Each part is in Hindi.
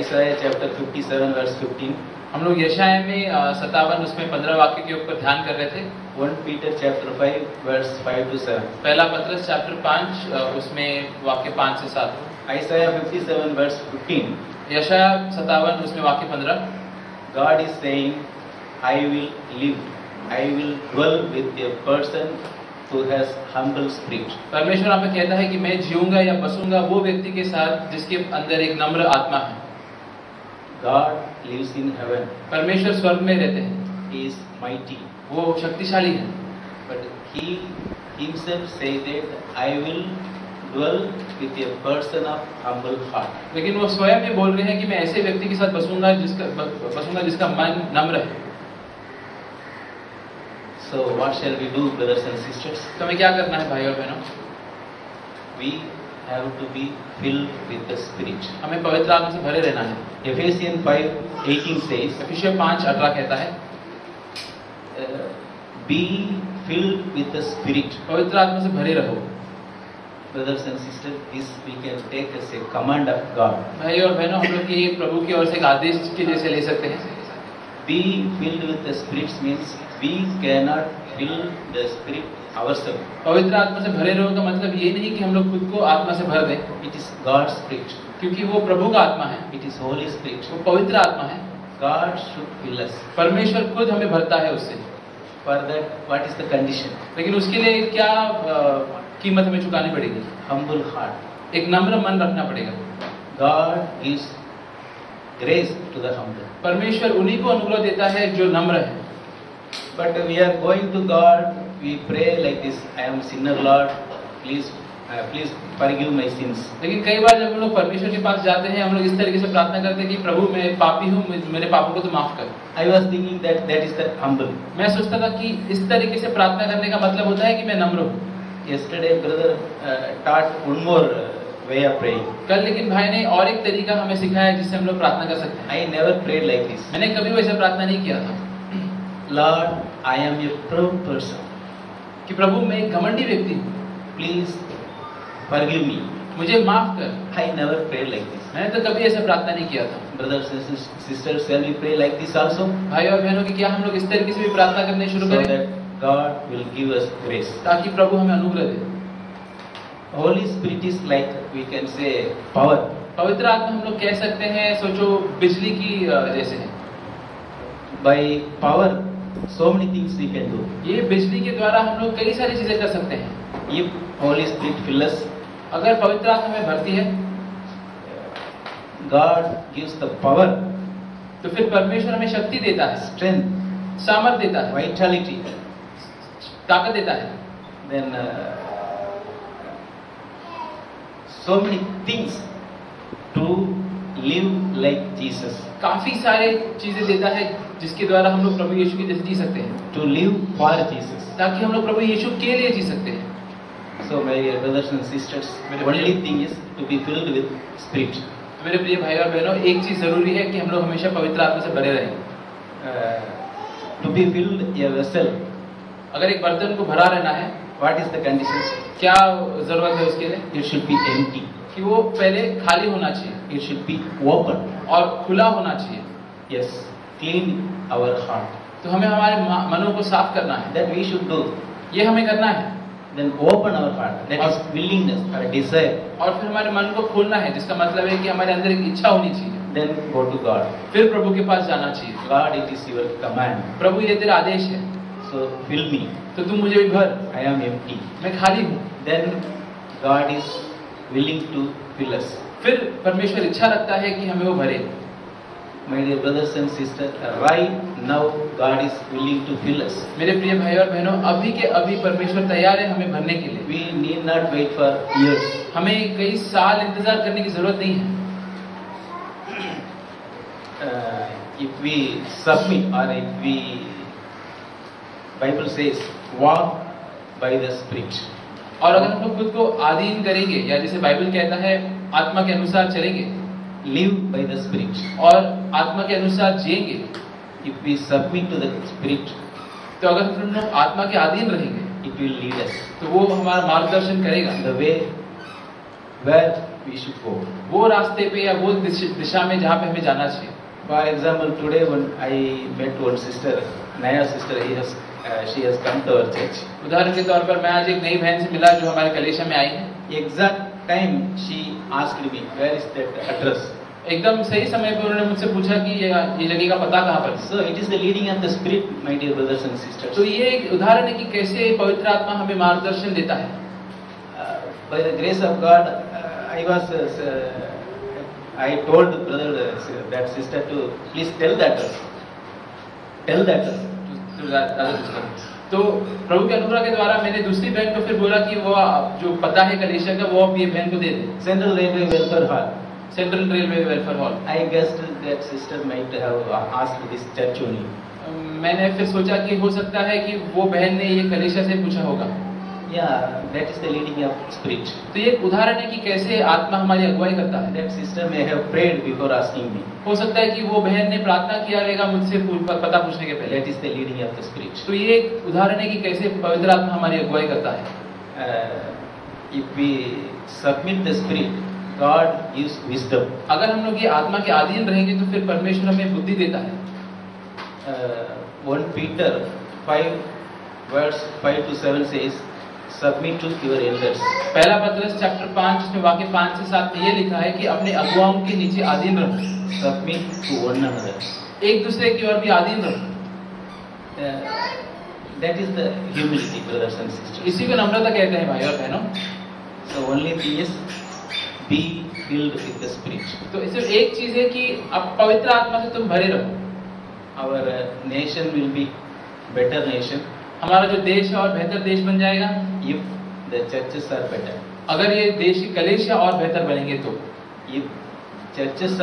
Isaiah chapter 57 verse 15. हम लोग यशाया में 57 उसमें 15 वाक्य के ऊपर ध्यान कर रहे थे। 1 Peter chapter 5 verse 5 to 7. पहला पत्रस चैप्टर 5 उसमें वाक्य 5 से 7। Isaiah 57 verse 15. यशाया 57 उसमें वाक्य 15। God is saying, I will live, I will dwell with a person who has humble spirit. परमेश्वर हमें कहता है कि मैं जीऊंगा या बसूंगा वो व्यक्ति के साथ जिसके अंदर एक नम्र आत्मा है। God lives in heaven. परमेश्वर स्वर्ग में रहते हैं। He is mighty. वो शक्तिशाली है। But he himself says that I will dwell with a person of humble heart. लेकिन वो स्वयं ही बोल रहे हैं कि मैं ऐसे व्यक्ति के साथ बसूंगा जिसका मन नम्र है। So what shall we do, brothers and sisters? तो हमें क्या करना है भाई और बहनों? We have to be filled with the Spirit. हमें पवित्र आत्मा से भरे रहना है। Ephesians 5:18 says, एफिसियों 5:18 कहता है, be filled with the Spirit. पवित्र आत्मा से भरे रहो। Brothers and sisters, this we can take as a command of God. भाई और बहनों, हम लोग ये प्रभु की ओर से एक आदेश के जैसे ले सकते हैं। Be filled with the Spirit means we cannot fill the Spirit ourselves. पवित्र आत्मा से भरे रहो का मतलब ये नहीं कि हम लोग खुद को आत्मा से भर दें। It is God's Spirit. क्योंकि वो प्रभु का आत्मा है। It is Holy Spirit. वो पवित्र आत्मा है। God should fill us. परमेश्वर खुद हमें भरता है उससे। For that, what is the condition? लेकिन उसके लिए क्या कीमत हमें चुकानी पड़ेगी? Humble heart. एक नम्र मन रखना पड़ेगा। God gives grace to the humble. परमेश्वर उन्हीं को अनुग्रह देता है जो नम्र है। But we are going to God, we pray like this, I am sinner Lord, please forgive my sins. लेकिन कई बार जब हम लोग परमेश्वर के पास जाते हैं, हम लोग इस तरीके से प्रार्थना करते हैं कि प्रभु मैं पापी हूँ, मेरे पापों को तो माफ कर। I was thinking that is the humble. मैं सोचता था कि इस तरीके से प्रार्थना करने का मतलब होता है कि मैं नम्र हूँ। Yesterday brother taught one more way of praying. कल लेकिन भाई ने और एक तरीका हमें सिखाया जिससे हम लोग प्रार्थना कर सकते हैं। I never prayed like this. मैंने कभी वैसे प्रार्थना नहीं किया था। Lord, I am a proud person. कि प्रभु मैं एक घमंडी व्यक्ति हूँ। Please forgive me. मुझे माफ कर। I never prayed like this. मैंने तो कभी ऐसे प्रार्थना नहीं किया था। Brothers and sisters, shall we pray like this also? भाई और बहनों की क्या हम लोग इस तरीके से भी प्रार्थना करने शुरू So करें? that God will give us grace. ताकि प्रभु हमें अनुग्रह दे। Holy Spirit is like we can say power. पवित्र आत्मा हम लोग कह सकते हैं, सोचो बिजली की जैसे है। By power, so many things we can do. ये बिजली के द्वारा हम लोग कई सारी चीजें कर सकते हैं। If Holy Spirit fills us, अगर पवित्र आत्मा हमें भरती है, God gives the power, तो फिर परमेश्वर हमें शक्ति देता है, strength, सामर्थ देता है, vitality. ताकत देता है। Then so many things to live like Jesus. काफी सारे चीजें देता है जिसके द्वारा हम लोग प्रभु यीशु की जैसे जी सकते हैं। To live for Jesus. ताकि हम लोग प्रभु यीशु के लिए जी सकते हैं। So my brothers and sisters, the only thing is to be filled with Spirit. मेरे प्रिय भाई और बहनों, एक चीज जरूरी है कि हम लोग हमेशा पवित्र आत्मा से भरे रहें। To be filled a vessel. अगर एक बर्तन को भरा रहना है, What is the condition? क्या जरूरत है उसके लिए? It should be empty. कि वो पहले खाली होना चाहिए। It should be open. और खुला होना चाहिए। Yes, clean our heart. तो हमें हमारे मनों को साफ करना है। That we should do. ये हमें करना है। Then open our heart. That is willingness or desire. और फिर हमारे मन को खोलना है, जिसका मतलब है कि हमारे अंदर एक इच्छा होनी चाहिए। Then go to God. फिर प्रभु के पास जाना चाहिए। God, it is your command. प्रभु ये तेरा आदेश है, So fill me. तो तू मुझे भी भर। I am empty. मैं खाली हूँ। Then God is willing to fill us. फिर परमेश्वर इच्छा रखता है कि हमें वो भरे। My dear brothers and sisters, right now God is willing to fill us. मेरे प्रिय भाई और बहनों, अभी के अभी परमेश्वर तैयार है हमें भरने के लिए। We need not wait for years. हमें कई साल इंतजार करने की जरूरत नहीं है। If we submit or if we, Bible says, walk by the Spirit. और अगर हम लोग खुद को अधीन करेंगे, या जैसे बाइबल कहता है आत्मा के अनुसार चलेंगे, Live by the Spirit. और आत्मा के अनुसार जिएंगे, If we submit to the Spirit, तो अगर हम लोग आत्मा के अधीन रहेंगे, it will lead us. तो वो हमारा मार्गदर्शन करेगा। The way where we should go. वो रास्ते पे या वो दिशा में जहाँ पे हमें जाना चाहिए. For example, today when I met one sister, Naya sister, she has come to our church. उदाहरण के तौर पर मैं आज एक नई बहन से मिला जो हमारे कलेशा में आई है. Exact time she asked me, where is that address? एकदम सही समय पे उन्होंने मुझसे पूछा कि ये जगह का पता कहाँ पर है. So it is the leading of the Spirit, my dear brothers and sisters. तो ये एक उदाहरण है कि कैसे पवित्र आत्मा हमें मार्गदर्शन देता है. By the grace of God, I told brother that sister to please tell that address. Tell that address. तो प्रभु के अनुग्रह के द्वारा मैंने दूसरी बहन को फिर बोला कि वो जो पता है कलेशा का वो ये बहन को दे दे. Central Railway Welfare Hall. Central railway welfare hall. I guessed that sister might have asked this church only. मैंने फिर सोचा कि हो सकता है कि वो बहन ने ये कलेशा से पूछा होगा. Yeah, that is the leading of Spirit. तो ये एक उदाहरण है कि कैसे आत्मा हमारी अगुवाई करता है. That sister may have prayed before asking me. हो सकता है कि वो बहन ने प्रार्थना किया रहेगा मुझसे पता पूछने के पहले. That is the leading of the Spirit. तो ये एक उदाहरण है कि कैसे पवित्र आत्मा हमारी अगुवाई करता है. If we submit the Spirit, God gives wisdom. अगर हम लोग ये आत्मा के अधीन रहेंगे तो फिर परमेश्वर हमें बुद्धि देता है. 1 Peter 5 verse 5 to 7 says, submit to your elders. पहला पत्रस चैप्टर 5 उसमें वाक्य 5 से 7 में ये लिखा है कि अपने अगुवाओं के नीचे अधीन रहो. Submit to one another. एक दूसरे की ओर भी अधीन रहो. That is the humility, brothers and sisters. इसी को नम्रता कहते हैं भाई और बहनों. So only thing is be filled with the Spirit. तो सिर्फ एक चीज है कि अब पवित्र आत्मा से तुम भरे रहो. Our nation will be better nation. हमारा जो देश है और बेहतर देश बन जाएगा if the churches are better. अगर ये देश की कलीसिया और बेहतर बनेंगे तो. If churches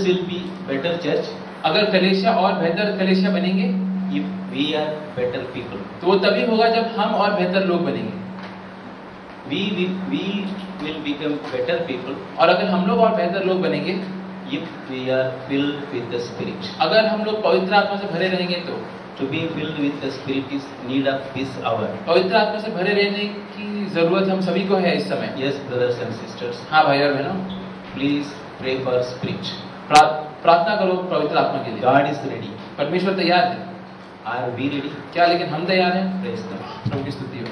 will be better church. अगर कलीसिया और बेहतर कलीसिया बनेंगे. If we are better people. तो वो तभी होगा जब हम और बेहतर लोग बनेंगे. We will become better people. और अगर हम लोग और बेहतर लोग बनेंगे. If we are filled with the Spirit. अगर हम लोग पवित्र आत्मा से भरे रहेंगे तो. To be filled with the Spirit is need of this hour. पवित्र आत्मा से भरे रहने की जरूरत हम सभी को है इस समय. Yes, brothers and sisters. हाँ भाई और बहनों. Please pray for Spirit. प्रार्थना करो पवित्र आत्मा के लिए. God is ready. परमेश्वर तैयार है. Are we ready? क्या लेकिन हम तैयार हैं? Praise God. प्रभु की स्तुति हो.